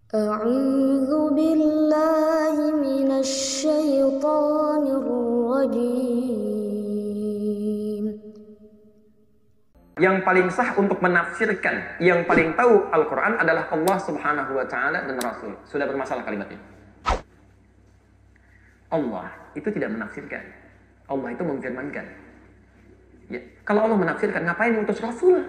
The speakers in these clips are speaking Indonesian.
أعوذ بالله من الشيطان الرجيم. Yang paling sah untuk menafsirkan, yang paling tahu Al-Quran adalah Allah Subhanahu wa Ta'ala dan Rasul. Sudah bermasalah kalimatnya. Allah itu tidak menafsirkan, Allah itu memfirmankan. Ya, kalau Allah menafsirkan, ngapain utus Rasul?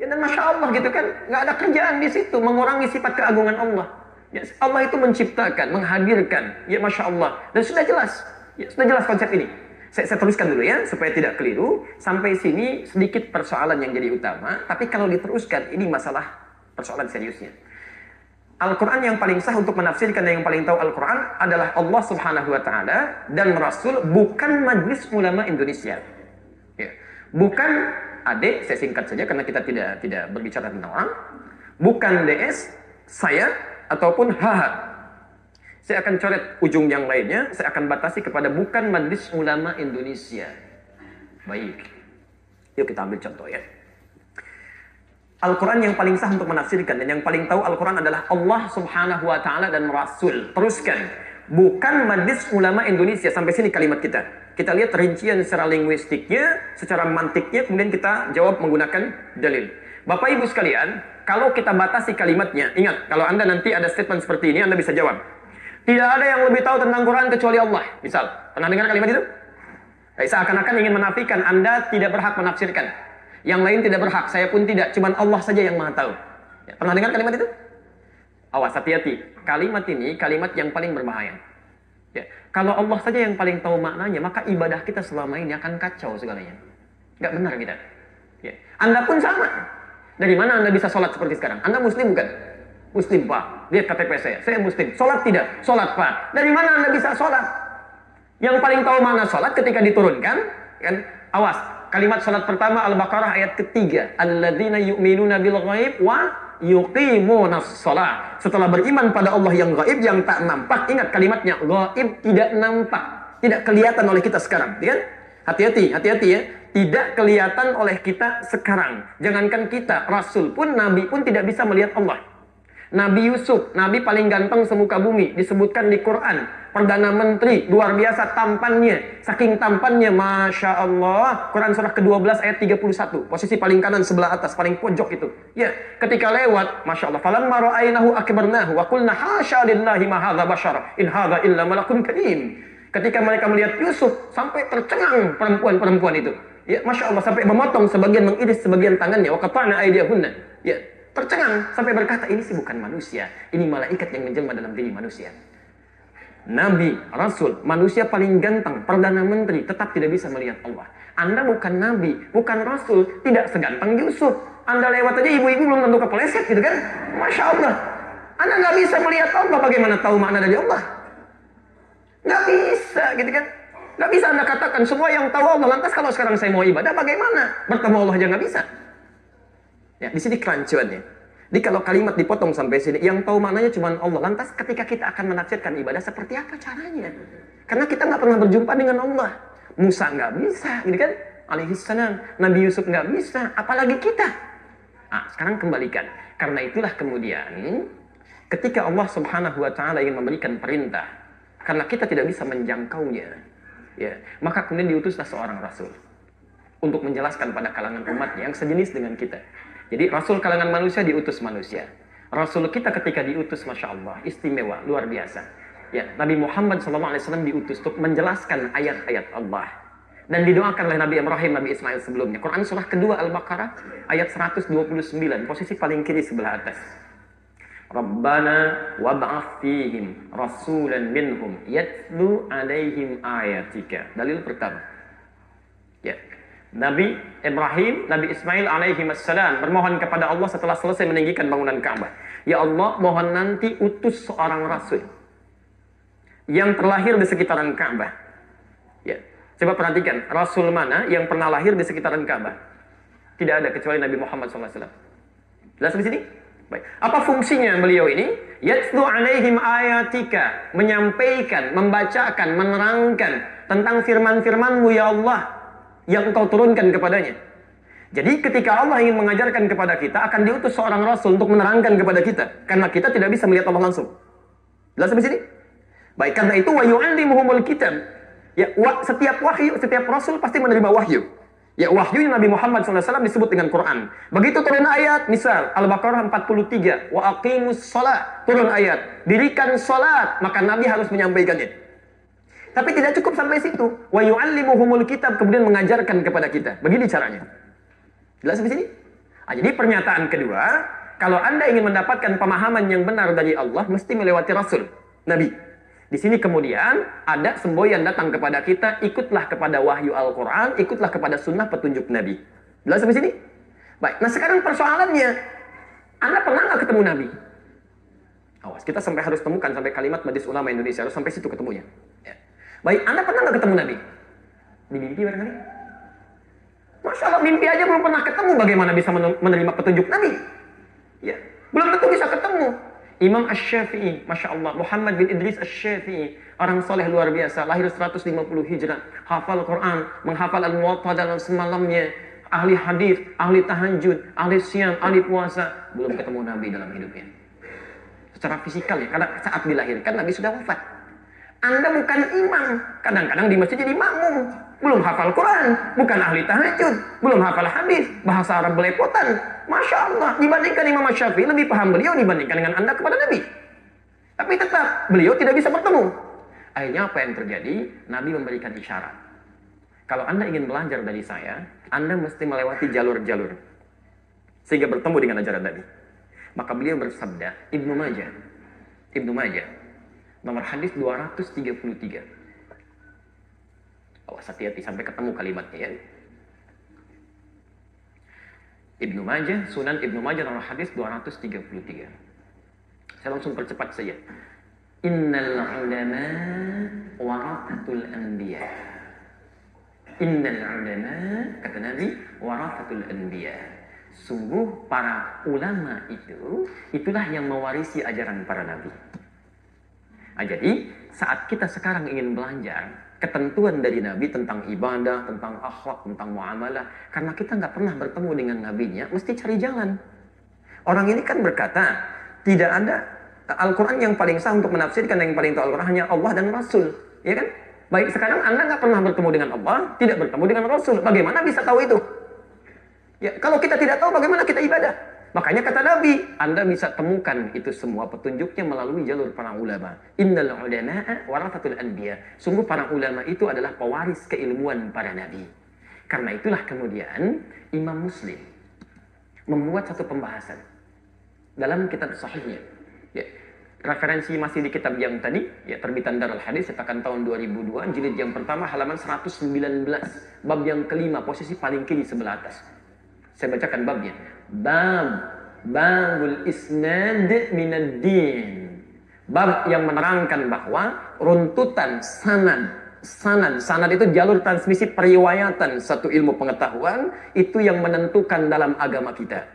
Ya, dan Masya Allah gitu kan, nggak ada kerjaan di situ mengurangi sifat keagungan Allah. Ya, Allah itu menciptakan, menghadirkan. Ya, Masya Allah. Dan sudah jelas, ya, sudah jelas konsep ini. Saya teruskan dulu ya, supaya tidak keliru. Sampai sini sedikit persoalan yang jadi utama, tapi kalau diteruskan, ini masalah persoalan seriusnya. Al-Quran yang paling sah untuk menafsirkan dan yang paling tahu Al-Quran adalah Allah Subhanahu wa Ta'ala dan Rasul, bukan Majelis Ulama Indonesia. Ya. Bukan adik, saya singkat saja karena kita tidak berbicara tentang orang. Bukan DS, saya, ataupun HH. Saya akan coret ujung yang lainnya, saya akan batasi kepada bukan Majelis Ulama Indonesia. Baik. Yuk kita ambil contoh ya. Al-Quran yang paling sah untuk menafsirkan dan yang paling tahu Al-Quran adalah Allah Subhanahu wa Ta'ala dan Rasul. Teruskan. Bukan Majelis Ulama Indonesia. Sampai sini kalimat kita. Kita lihat rincian secara linguistiknya, secara mantiknya, kemudian kita jawab menggunakan dalil. Bapak Ibu sekalian, kalau kita batasi kalimatnya, ingat, kalau Anda nanti ada statement seperti ini, Anda bisa jawab. Tidak ada yang lebih tahu tentang Quran kecuali Allah. Misal, pernah dengar kalimat itu? Seakan-akan ingin menafikan Anda tidak berhak menafsirkan. Yang lain tidak berhak, saya pun tidak. Cuman Allah saja yang maha tahu. Ya, pernah dengar kalimat itu? Awas, hati-hati. Kalimat ini kalimat yang paling berbahaya. Ya, kalau Allah saja yang paling tahu maknanya, maka ibadah kita selama ini akan kacau segalanya. Nggak benar kita. Ya. Anda pun sama. Dari mana Anda bisa sholat seperti sekarang? Anda muslim bukan? Muslim, Pak. Lihat KTP saya muslim. Sholat tidak? Sholat, Pak. Dari mana Anda bisa sholat? Yang paling tahu mana sholat ketika diturunkan, kan? Awas. Kalimat sholat pertama Al-Baqarah ayat ketiga. Alladzina yu'minuna bil ghaib wa yuqimunas shalah. Setelah beriman pada Allah yang gaib, yang tak nampak. Ingat kalimatnya, gaib, tidak nampak, tidak kelihatan oleh kita sekarang, kan? Hati-hati ya. Tidak kelihatan oleh kita sekarang. Jangankan kita, Rasul pun, Nabi pun tidak bisa melihat Allah. Nabi Yusuf, Nabi paling ganteng semuka bumi, disebutkan di Quran. Perdana Menteri, luar biasa tampannya. Saking tampannya, Masya Allah. Quran surah ke-12 ayat 31. Posisi paling kanan sebelah atas, paling pojok itu. Ya, ketika lewat, Masya Allah. Falamma ra'ainahu akbarnahu wa qulna hasya lillahi ma hadza bashar in hadza illa malakun karim. Ketika mereka melihat Yusuf, sampai tercengang perempuan-perempuan itu. Ya, Masya Allah, sampai memotong sebagian, mengiris sebagian tangannya. Wa qata'na aydiyahunna. Ya, tercengang sampai berkata, ini sih bukan manusia, ini malaikat yang menjelma dalam diri manusia. Nabi, Rasul, manusia paling ganteng, Perdana Menteri, tetap tidak bisa melihat Allah. Anda bukan Nabi, bukan Rasul, tidak seganteng Yusuf. Anda lewat aja ibu-ibu belum tentu kepleset gitu kan. Masya Allah. Anda nggak bisa melihat Allah, bagaimana tahu makna dari Allah? Nggak bisa gitu kan. Nggak bisa Anda katakan semua yang tahu Allah, lantas kalau sekarang saya mau ibadah bagaimana? Bertemu Allah aja nggak bisa. Ya, di sini kerancuannya. Jadi kalau kalimat dipotong sampai sini, yang tahu maknanya cuma Allah. Lantas ketika kita akan menafsirkan ibadah, seperti apa caranya? Karena kita nggak pernah berjumpa dengan Allah. Musa nggak bisa, gitu kan? Alaihissalam. Nabi Yusuf nggak bisa, apalagi kita. Nah, sekarang kembalikan. Karena itulah kemudian, ketika Allah Subhanahu wa Ta'ala ingin memberikan perintah, karena kita tidak bisa menjangkaunya, ya, maka kemudian diutuslah seorang Rasul untuk menjelaskan pada kalangan umatnya yang sejenis dengan kita. Jadi Rasul kalangan manusia diutus manusia. Rasul kita ketika diutus, Masya Allah, istimewa, luar biasa. Ya, Nabi Muhammad SAW diutus untuk menjelaskan ayat-ayat Allah. Dan didoakan oleh Nabi Ibrahim, Nabi Ismail sebelumnya. Quran surah kedua Al-Baqarah, ayat 129, posisi paling kiri sebelah atas. Rabbana wab'ath fihim rasulan minhum yatlu alaihim ayatika. Dalil pertama. Ya. Nabi Ibrahim, Nabi Ismail alaihi wassalam bermohon kepada Allah setelah selesai meninggikan bangunan Ka'bah. Ya Allah, mohon nanti utus seorang Rasul yang terlahir di sekitaran Ka'bah. Ya, coba perhatikan, Rasul mana yang pernah lahir di sekitaran Ka'bah? Tidak ada kecuali Nabi Muhammad SAW. Jelas di sini? Baik. Apa fungsinya beliau ini? Yatlu alaihim ayatika, menyampaikan, membacakan, menerangkan tentang firman-firman-Mu ya Allah yang Engkau turunkan kepadanya. Jadi ketika Allah ingin mengajarkan kepada kita, akan diutus seorang rasul untuk menerangkan kepada kita. Karena kita tidak bisa melihat Allah langsung. Jelas sampai sini? Baik, karena itu wa yu'allimuhumul kitab. Ya, setiap wahyu, setiap rasul pasti menerima wahyu. Ya, wahyu Nabi Muhammad SAW disebut dengan Quran. Begitu turun ayat, misal Al-Baqarah 43, wa aqimus shalah, turun ayat, dirikan salat, maka Nabi harus menyampaikannya. Tapi tidak cukup sampai situ. Wa yu'allimuhumul kitab, kemudian mengajarkan kepada kita. Begini caranya. Jelas sampai sini? Jadi pernyataan kedua, kalau Anda ingin mendapatkan pemahaman yang benar dari Allah, mesti melewati Rasul, Nabi. Di sini kemudian ada semboyan datang kepada kita, ikutlah kepada wahyu Al-Quran, ikutlah kepada sunnah petunjuk Nabi. Jelas sampai sini? Baik, nah sekarang persoalannya, Anda pernah nggak ketemu Nabi? Awas, kita sampai harus temukan sampai kalimat Majelis Ulama Indonesia, harus sampai situ ketemunya. Ya. Baik, Anda pernah nggak ketemu Nabi? Di mimpi barangkali? Masya Allah, mimpi aja belum pernah ketemu, bagaimana bisa menerima petunjuk Nabi? Ya, belum tentu bisa ketemu. Imam Asy-Syafi'i, Masya Allah, Muhammad bin Idris Asy-Syafi'i, orang soleh luar biasa, lahir 150 Hijrah, hafal Quran, menghafal Al-Muwatta dalam semalamnya, ahli hadis, ahli tahajud, ahli siam, ahli puasa, belum ketemu Nabi dalam hidupnya. Secara fisikal ya, karena saat dilahirkan Nabi sudah wafat. Anda bukan imam, kadang-kadang di masjid jadi makmum, belum hafal Quran, bukan ahli tahajud, belum hafal hadis, bahasa Arab belepotan. Masya Allah, dibandingkan Imam Syafi'i lebih paham beliau dibandingkan dengan Anda kepada Nabi. Tapi tetap beliau tidak bisa bertemu. Akhirnya apa yang terjadi? Nabi memberikan isyarat. Kalau Anda ingin belajar dari saya, Anda mesti melewati jalur-jalur sehingga bertemu dengan ajaran Nabi. Maka beliau bersabda, Ibnu Majah, nomor hadis 233. Awas, hati-hati sampai ketemu kalimatnya ya. Ibnu Majah, Sunan Ibnu Majah nomor hadis 233. Saya langsung percepat saja. Innal ulama warathatul anbiya. Innal ulama, kata Nabi, warathatul anbiya. Sungguh para ulama itu, itulah yang mewarisi ajaran para nabi. Nah, jadi saat kita sekarang ingin belajar ketentuan dari Nabi tentang ibadah, tentang akhlak, tentang muamalah, karena kita nggak pernah bertemu dengan Nabinya, mesti cari jalan. Orang ini kan berkata, tidak ada Al-Quran yang paling sah untuk menafsirkan, yang paling tahu Al-Quran hanya Allah dan Rasul, ya kan? Baik, sekarang Anda nggak pernah bertemu dengan Allah, tidak bertemu dengan Rasul, bagaimana bisa tahu itu? Ya, kalau kita tidak tahu, bagaimana kita ibadah? Makanya kata Nabi, Anda bisa temukan itu semua petunjuknya melalui jalur para ulama. Innal ulama'a warathatul anbiya. Sungguh para ulama itu adalah pewaris keilmuan para nabi. Karena itulah kemudian Imam Muslim membuat satu pembahasan dalam kitab sahihnya. Ya, referensi masih di kitab yang tadi, ya, terbitan Darul Hadis cetakan tahun 2002, jilid yang pertama halaman 119, bab yang kelima, posisi paling kiri sebelah atas. Saya bacakan babnya. Babul isnad minad din. Bab yang menerangkan bahwa runtutan sanad itu jalur transmisi periwayatan satu ilmu pengetahuan, itu yang menentukan dalam agama kita.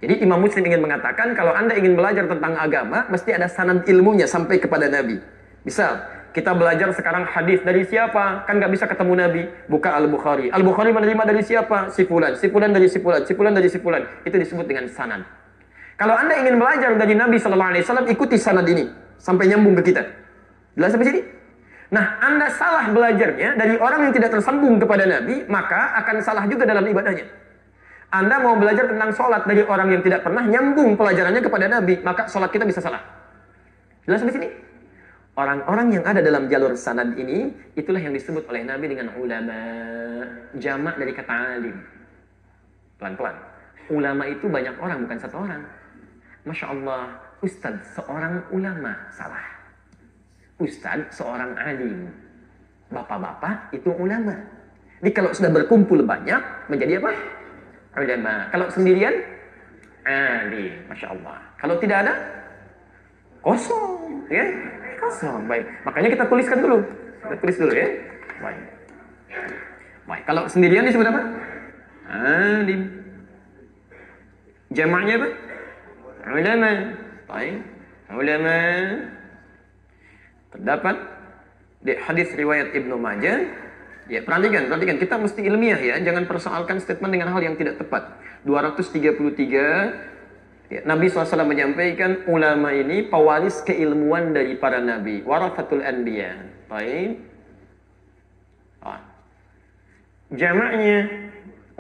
Jadi Imam Muslim ingin mengatakan, kalau Anda ingin belajar tentang agama, mesti ada sanad ilmunya sampai kepada Nabi. Misal kita belajar sekarang hadis dari siapa? Kan nggak bisa ketemu Nabi. Buka Al-Bukhari. Al-Bukhari menerima dari siapa? Si fulan. Si fulan dari si fulan. Si fulan dari si fulan. Itu disebut dengan sanad. Kalau Anda ingin belajar dari Nabi SAW, ikuti sanad ini sampai nyambung ke kita. Jelas sampai sini? Nah, Anda salah belajarnya dari orang yang tidak tersambung kepada Nabi, maka akan salah juga dalam ibadahnya. Anda mau belajar tentang sholat dari orang yang tidak pernah nyambung pelajarannya kepada Nabi, maka sholat kita bisa salah. Jelas sampai sini? Orang-orang yang ada dalam jalur sanad ini, itulah yang disebut oleh Nabi dengan ulama. Jamak dari kata alim. Pelan-pelan. Ulama itu banyak orang, bukan satu orang. Masya Allah, Ustadz seorang ulama, salah. Ustadz seorang alim. Bapak-bapak itu ulama. Jadi kalau sudah berkumpul banyak, menjadi apa? Ulama. Kalau sendirian, alim. Masya Allah. Kalau tidak ada, kosong. Ya? Kosong. Baik. Makanya kita tuliskan dulu. Kita tulis dulu ya. Baik. Baik. Kalau sendirian disebut apa? Alim. Jamaknya apa? Ulama. Baik. Ulama. Terdapat di hadis riwayat Ibnu Majah Ya, perhatikan. Kita mesti ilmiah ya. Jangan persoalkan statement dengan hal yang tidak tepat. 233, ya, Nabi SAW menyampaikan ulama ini pewaris keilmuan dari para nabi. Warathatul anbiya. Baik. Jamaknya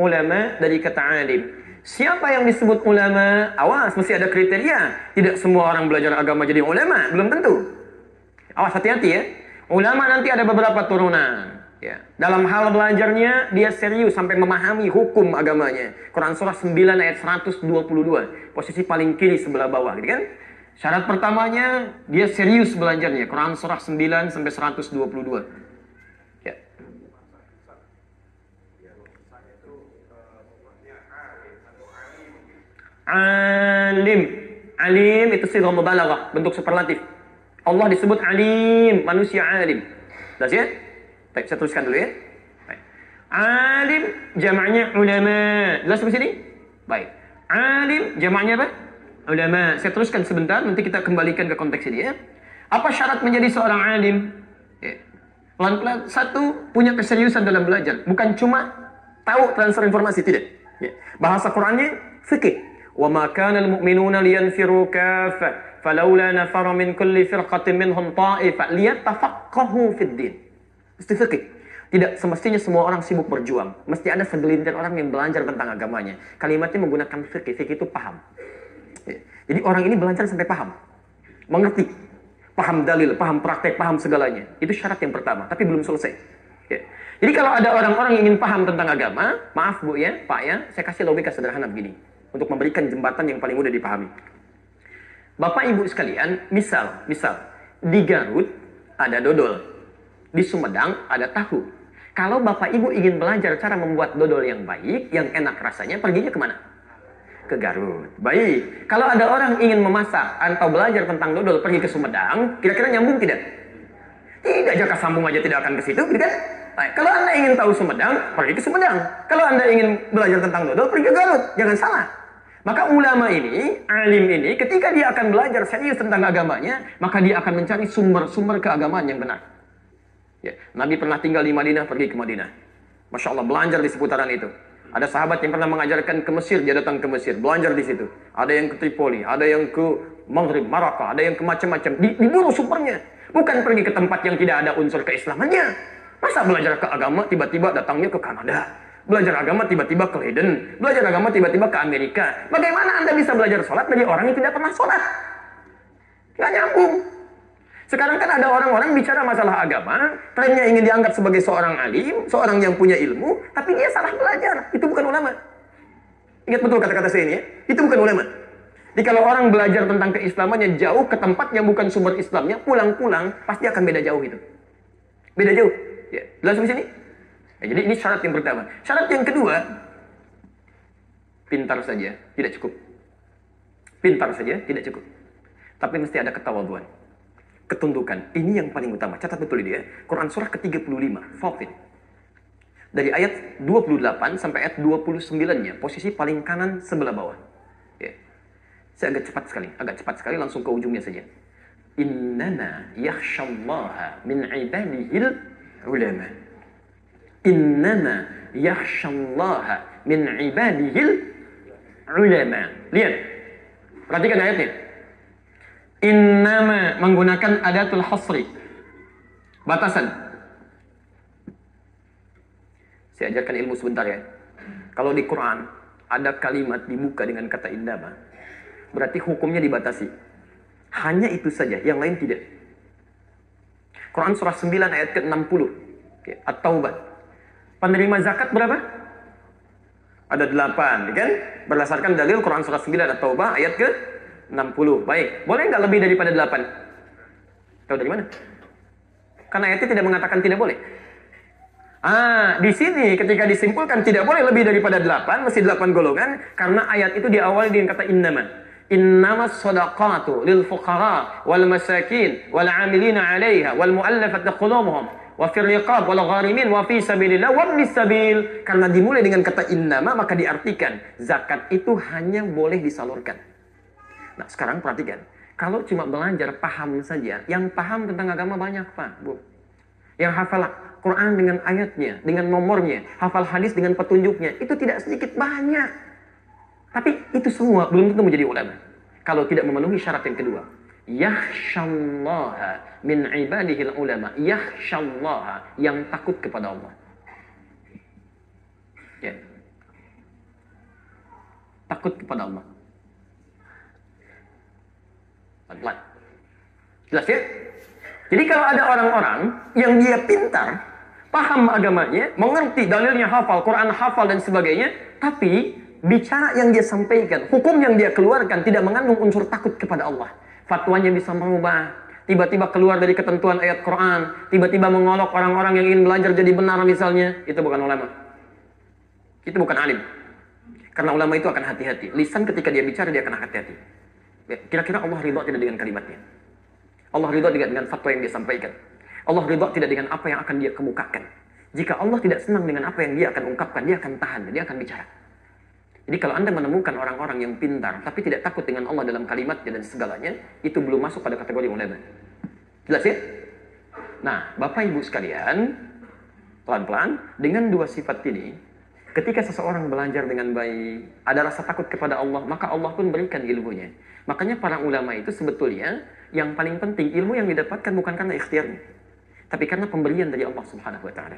ulama dari kata alim. Siapa yang disebut ulama? Awas, mesti ada kriteria. Tidak semua orang belajar agama jadi ulama. Belum tentu. Awas, hati-hati ya. Ulama nanti ada beberapa turunan. Ya. Dalam hal belajarnya, dia serius sampai memahami hukum agamanya. Quran surah 9 ayat 122. Posisi paling kiri sebelah bawah. Gitu kan? Syarat pertamanya, dia serius belajarnya. Quran surah 9 sampai 122. Ya. Alim. Alim itu sighah mubalaghah, bentuk superlatif. Allah disebut alim, manusia alim. Jelas ya? Baik, saya tuliskan dulu ya. Baik. Alim jamaknya ulama. Jelas sampai sini? Baik. Alim jamaknya apa? Ulama. Saya teruskan sebentar, nanti kita kembalikan ke konteks ini ya. Apa syarat menjadi seorang alim? Ya. Pelan-pelan. Satu, punya keseriusan dalam belajar. Bukan cuma tahu transfer informasi, tidak. Ya. Bahasa Qurannya fikih. وَمَا كَانَ الْمُؤْمِنُونَ لِيَنْفِرُوا كَافَّةً فَلَوْلَا نَفَرَ مِنْ كُلِّ فِرْقَةٍ مِنْهُمْ طَائِفَةٌ لِيَتَفَقَّهُوا فِي الدِّينِ. Mesti fikih. Tidak semestinya semua orang sibuk berjuang. Mesti ada segelintir orang yang belajar tentang agamanya. Kalimatnya menggunakan fikih. Fikih itu paham. Ya. Jadi orang ini belajar sampai paham. Mengerti. Paham dalil, paham praktek, paham segalanya. Itu syarat yang pertama. Tapi belum selesai. Ya. Jadi kalau ada orang-orang yang ingin paham tentang agama, maaf Bu ya, Pak ya, saya kasih logika sederhana begini. Untuk memberikan jembatan yang paling mudah dipahami. Bapak Ibu sekalian, misal di Garut ada dodol, di Sumedang ada tahu. Kalau Bapak Ibu ingin belajar cara membuat dodol yang baik, yang enak rasanya, perginya kemana? Ke Garut. Baik. Kalau ada orang ingin memasak atau belajar tentang dodol, pergi ke Sumedang, kira-kira nyambung tidak? Tidak, jaka sambung aja tidak akan ke situ, gitu kan? Baik. Kalau Anda ingin tahu Sumedang, pergi ke Sumedang. Kalau Anda ingin belajar tentang dodol, pergi ke Garut. Jangan salah. Maka ulama ini, alim ini, ketika dia akan belajar serius tentang agamanya, maka dia akan mencari sumber-sumber keagamaan yang benar. Ya. Nabi pernah tinggal di Madinah, pergi ke Madinah. Masya Allah, belajar di seputaran itu. Ada sahabat yang pernah mengajarkan ke Mesir, dia datang ke Mesir, belajar di situ. Ada yang ke Tripoli, ada yang ke Maghrib, Maraka, ada yang ke macam-macam. Diburu sumbernya. Bukan pergi ke tempat yang tidak ada unsur keislamannya. Masa belajar ke agama, tiba-tiba datangnya ke Kanada. Belajar agama tiba-tiba ke Leiden, belajar agama tiba-tiba ke Amerika. Bagaimana Anda bisa belajar sholat dari orang yang tidak pernah sholat? Nggak nyambung. Sekarang kan ada orang-orang bicara masalah agama, trennya ingin dianggap sebagai seorang alim, seorang yang punya ilmu, tapi dia salah belajar. Itu bukan ulama. Ingat betul kata-kata saya ini ya, itu bukan ulama. Jadi kalau orang belajar tentang keislamannya jauh ke tempat yang bukan sumber Islamnya, pulang-pulang pasti akan beda jauh itu. Beda jauh. Ya, jelas di sini? Ya, jadi ini syarat yang pertama. Syarat yang kedua, pintar saja tidak cukup. Pintar saja tidak cukup. Tapi mesti ada ketawaduan, ketundukan. Ini yang paling utama. Catat betul ini ya. Quran surah ke-35, Fatir. Dari ayat 28 sampai ayat 29-nya, posisi paling kanan sebelah bawah. Ya. Saya agak cepat sekali langsung ke ujungnya saja. Innama yakhshallaha min ibadihil ulama. Innama yakhshallaha min ibadihil ulama. Lihat. Perhatikan ayatnya. Innama menggunakan adatul hasri. Batasan. Saya ajarkan ilmu sebentar ya. Kalau di Quran ada kalimat dibuka dengan kata innama, berarti hukumnya dibatasi. Hanya itu saja, yang lain tidak. Quran surah 9 ayat ke-60. At-Taubah. Penerima zakat berapa? Ada 8, kan? Berdasarkan dalil Quran surah 9 At-Taubah ayat ke-60. Baik, boleh nggak lebih daripada 8? Tahu dari mana? Karena ayatnya tidak mengatakan tidak boleh. Di sini ketika disimpulkan tidak boleh lebih daripada 8, mesti 8 golongan, karena ayat itu diawali dengan kata innama. Innamas shadaqatu lil fuqara wal masakin wal 'amilina 'alaiha wal mu'allafati qulubuhum wa fir riqab wal gharimin wa fi sabilillah wa ibnis sabil. Karena dimulai dengan kata innama, maka diartikan zakat itu hanya boleh disalurkan. Nah, sekarang perhatikan. Kalau cuma belajar paham saja, yang paham tentang agama banyak, Pak, Bu. Yang hafal Quran dengan ayatnya, dengan nomornya, hafal hadis dengan petunjuknya, itu tidak sedikit banyak. Tapi itu semua belum tentu menjadi ulama. Kalau tidak memenuhi syarat yang kedua. Yakhshallaha min ibadihil ulama. Yakhshallaha, yang takut kepada Allah. Ya. Takut kepada Allah. Pelan-pelan. Jelas ya? Jadi kalau ada orang-orang yang dia pintar, paham agamanya, mengerti dalilnya, hafal, Quran hafal dan sebagainya, tapi bicara yang dia sampaikan, hukum yang dia keluarkan tidak mengandung unsur takut kepada Allah. Fatwanya bisa merubah, tiba-tiba keluar dari ketentuan ayat Quran, tiba-tiba mengolok orang-orang yang ingin belajar jadi benar misalnya, itu bukan ulama. Itu bukan alim. Karena ulama itu akan hati-hati. Lisan ketika dia bicara, dia akan hati-hati. Kira-kira Allah ridha tidak dengan kalimatnya? Allah ridha tidak dengan fatwa yang dia sampaikan. Allah ridha tidak dengan apa yang akan dia kemukakan. Jika Allah tidak senang dengan apa yang dia akan ungkapkan, dia akan tahan, dia akan bicara. Jadi kalau Anda menemukan orang-orang yang pintar, tapi tidak takut dengan Allah dalam kalimatnya dan segalanya, itu belum masuk pada kategori ulama. Jelas ya? Nah, Bapak Ibu sekalian, pelan-pelan, dengan dua sifat ini, ketika seseorang belajar dengan baik, ada rasa takut kepada Allah, maka Allah pun berikan ilmunya. Makanya para ulama itu sebetulnya yang paling penting ilmu yang didapatkan bukan karena ikhtiarnya, tapi karena pemberian dari Allah Subhanahu wa taala.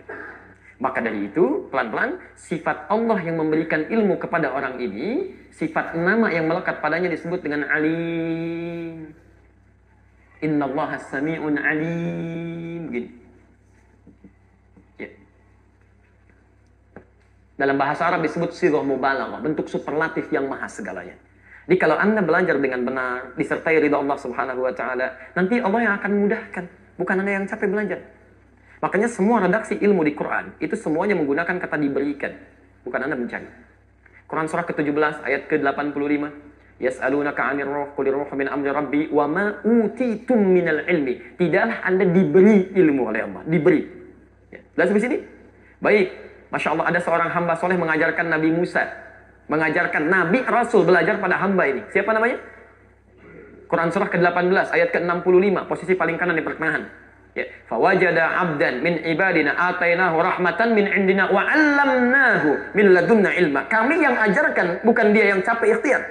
Maka dari itu, pelan-pelan sifat Allah yang memberikan ilmu kepada orang ini, sifat nama yang melekat padanya disebut dengan alim. Innallaha sami'un alim. Gini. Ya. Dalam bahasa Arab disebut sighah mubalaghah, bentuk superlatif yang maha segalanya. Jadi kalau Anda belajar dengan benar, disertai ridha Allah Subhanahu wa taala, nanti Allah yang akan mudahkan, bukan Anda yang capek belajar. Makanya semua redaksi ilmu di Quran itu semuanya menggunakan kata diberikan, bukan Anda mencari. Quran surah ke-17 ayat ke-85. Yas'alunaka 'anir ruh qul ruhu min amri rabbi wa ma utitum minal ilmi. Tidaklah Anda diberi ilmu oleh Allah, diberi. Ya. Jelas di sini? Baik. Masya Allah, ada seorang hamba soleh mengajarkan Nabi Musa, mengajarkan Nabi Rasul belajar pada hamba ini. Siapa namanya? Quran surah ke-18 ayat ke-65, posisi paling kanan di pertengahan. Ya, fawajada 'abdan min ibadina atainahu rahmatan min indina wa 'allamnahu min ladunna ilma. Kami yang ajarkan, bukan dia yang capek ikhtiar.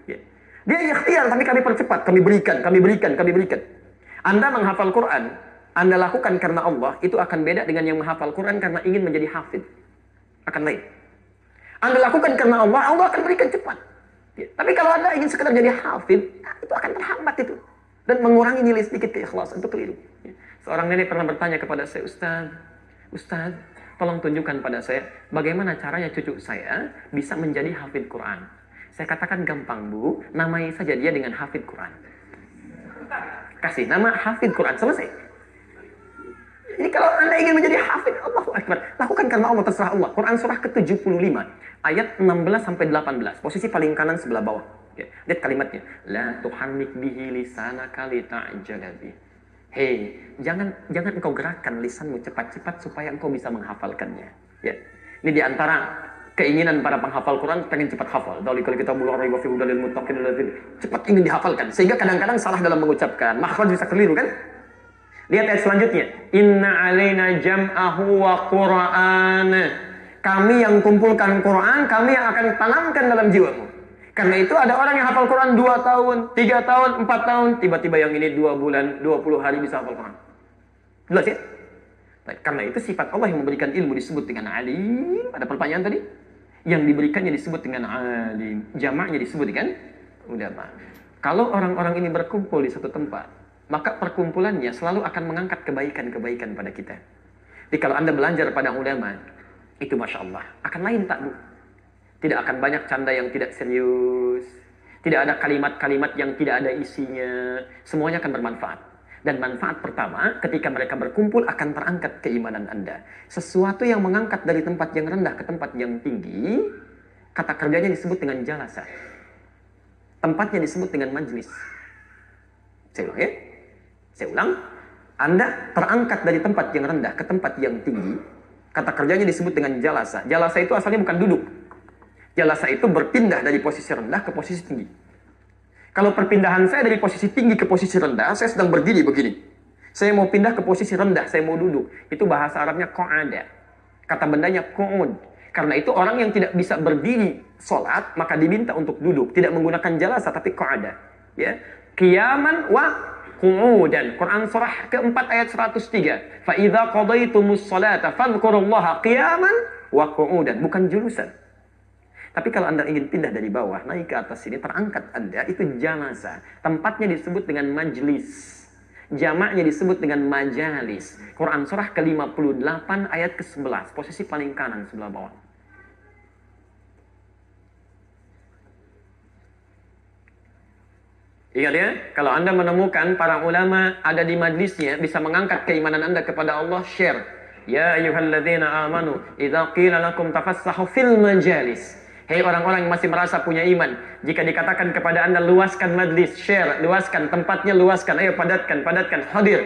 Ya. Dia ikhtiar tapi kami percepat, kami berikan. Anda menghafal Quran, Anda lakukan karena Allah, itu akan beda dengan yang menghafal Quran karena ingin menjadi hafid. Akan lain. Anda lakukan karena Allah, Allah akan berikan cepat. Ya. Tapi kalau Anda ingin sekedar jadi hafid, itu akan terhambat itu. Dan mengurangi nilai sedikit keikhlasan, itu keliru. Ya. Seorang nenek pernah bertanya kepada saya, Ustaz, tolong tunjukkan pada saya bagaimana caranya cucu saya bisa menjadi hafid Quran. Saya katakan gampang Bu, namai saja dia dengan hafid Quran. Kasih nama hafid Quran, selesai. Jadi kalau Anda ingin menjadi hafid, Allahu Akbar, lakukan karena Allah, terserah Allah. Quran surah ke-75 ayat 16-18, posisi paling kanan sebelah bawah. Ya, lihat kalimatnya, la tuharrik bihi lisanaka lita'jala bihi. Hei, jangan engkau gerakkan lisanmu cepat-cepat supaya engkau bisa menghafalkannya. Ya. Ini diantara keinginan para penghafal Quran, pengen cepat hafal. Dalikal kitabul raiba fihi hudal lil muttaqin, cepat ingin dihafalkan. Sehingga kadang-kadang salah dalam mengucapkan, makhraj bisa keliru kan? Lihat ayat selanjutnya. Inna alaina jam'ahu wa qur'ana. Kami yang kumpulkan Quran, kami yang akan tanamkan dalam jiwamu. Karena itu ada orang yang hafal Quran 2 tahun, 3 tahun, 4 tahun. Tiba-tiba yang ini 2 bulan, 20 hari bisa hafal Quran. Jelas ya? Karena itu sifat Allah yang memberikan ilmu disebut dengan alim. Ada pertanyaan tadi? Yang diberikannya disebut dengan alim. Jamaknya disebut dengan ulama. Kalau orang-orang ini berkumpul di satu tempat, maka perkumpulannya selalu akan mengangkat kebaikan-kebaikan pada kita. Jadi kalau Anda belajar pada ulama, itu Masya Allah, akan lain tak Bu? Tidak akan banyak canda yang tidak serius. Tidak ada kalimat-kalimat yang tidak ada isinya. Semuanya akan bermanfaat. Dan manfaat pertama, ketika mereka berkumpul akan terangkat keimanan Anda. Sesuatu yang mengangkat dari tempat yang rendah ke tempat yang tinggi, kata kerjanya disebut dengan jalasa. Tempatnya disebut dengan majlis. Saya ulang ya. Saya ulang. Anda terangkat dari tempat yang rendah ke tempat yang tinggi, kata kerjanya disebut dengan jalasa. Jalasa itu asalnya bukan duduk. Jalasa itu berpindah dari posisi rendah ke posisi tinggi. Kalau perpindahan saya dari posisi tinggi ke posisi rendah, saya sedang berdiri begini. Saya mau pindah ke posisi rendah, saya mau duduk. Itu bahasa Arabnya qa'ada. Kata bendanya qu'ud. Karena itu orang yang tidak bisa berdiri sholat, maka diminta untuk duduk. Tidak menggunakan jalasa, tapi qa'ada. Ya. Qiyaman wa qu'udan. Quran surah keempat ayat 103. فَإِذَا قَضَيْتُمُ الصَّلَاةَ فَاذْكُرُوا اللَّهَ قِيَامًا وَقُعُودًا. Bukan jurusan. Tapi kalau Anda ingin pindah dari bawah, naik ke atas sini, terangkat Anda, itu jalasa. Tempatnya disebut dengan majlis. Jamaknya disebut dengan majalis. Quran surah ke-58 ayat ke-11. Posisi paling kanan sebelah bawah. Ingat ya, kalau Anda menemukan para ulama ada di majlisnya, bisa mengangkat keimanan Anda kepada Allah, share. Ya ayyuhalladzina amanu, idza qila lakum tafassahu fil majalis. Hei orang-orang yang masih merasa punya iman, jika dikatakan kepada Anda luaskan majlis, share, luaskan tempatnya, luaskan, ayo padatkan, hadir.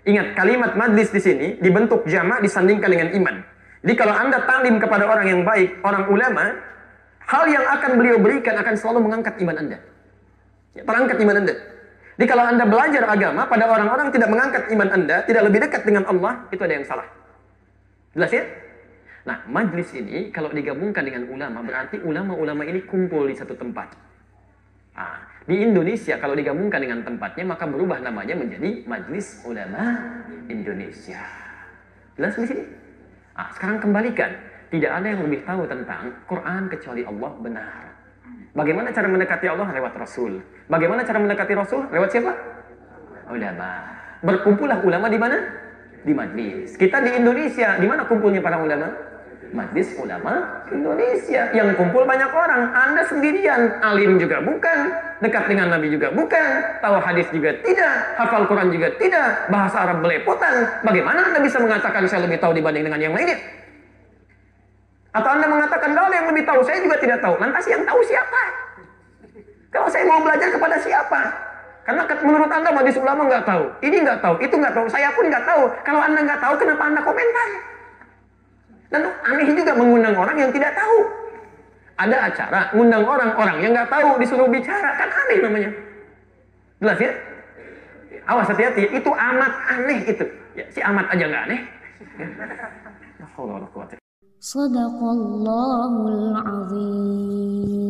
Ingat, kalimat majlis di sini dibentuk jamak disandingkan dengan iman. Jadi kalau Anda talim kepada orang yang baik, orang ulama, hal yang akan beliau berikan akan selalu mengangkat iman Anda. Ya, terangkat iman Anda. Jadi kalau Anda belajar agama pada orang-orang tidak mengangkat iman Anda, tidak lebih dekat dengan Allah, itu ada yang salah. Jelas ya? Nah, majlis ini kalau digabungkan dengan ulama, berarti ulama-ulama ini kumpul di satu tempat. Nah, di Indonesia kalau digabungkan dengan tempatnya, maka berubah namanya menjadi Majlis Ulama Indonesia. Jelas di sini? Nah, sekarang kembalikan. Tidak ada yang lebih tahu tentang Quran kecuali Allah benar. Bagaimana cara mendekati Allah? Lewat Rasul. Bagaimana cara mendekati Rasul? Lewat siapa? Ulama. Berkumpullah ulama di mana? Di majlis. Kita di Indonesia, di mana kumpulnya para ulama? Majlis Ulama Indonesia. Yang kumpul banyak orang. Anda sendirian. Alim juga bukan. Dekat dengan Nabi juga bukan. Tahu hadis juga tidak. Hafal Quran juga tidak. Bahasa Arab belepotan. Bagaimana Anda bisa mengatakan saya lebih tahu dibanding dengan yang lainnya? Atau Anda mengatakan kalau yang lebih tahu, saya juga tidak tahu. Lantas yang tahu siapa? Kalau saya mau belajar kepada siapa? Karena menurut Anda majlis ulama nggak tahu. Ini nggak tahu, itu nggak tahu. Saya pun nggak tahu. Kalau Anda nggak tahu, kenapa Anda komentar? Dan aneh juga mengundang orang yang tidak tahu. Ada acara, ngundang orang yang nggak tahu, disuruh bicara. Kan aneh namanya. Jelas ya? Awas hati-hati, itu amat aneh itu. Ya, si amat aja nggak aneh. Sadaqallahul azim.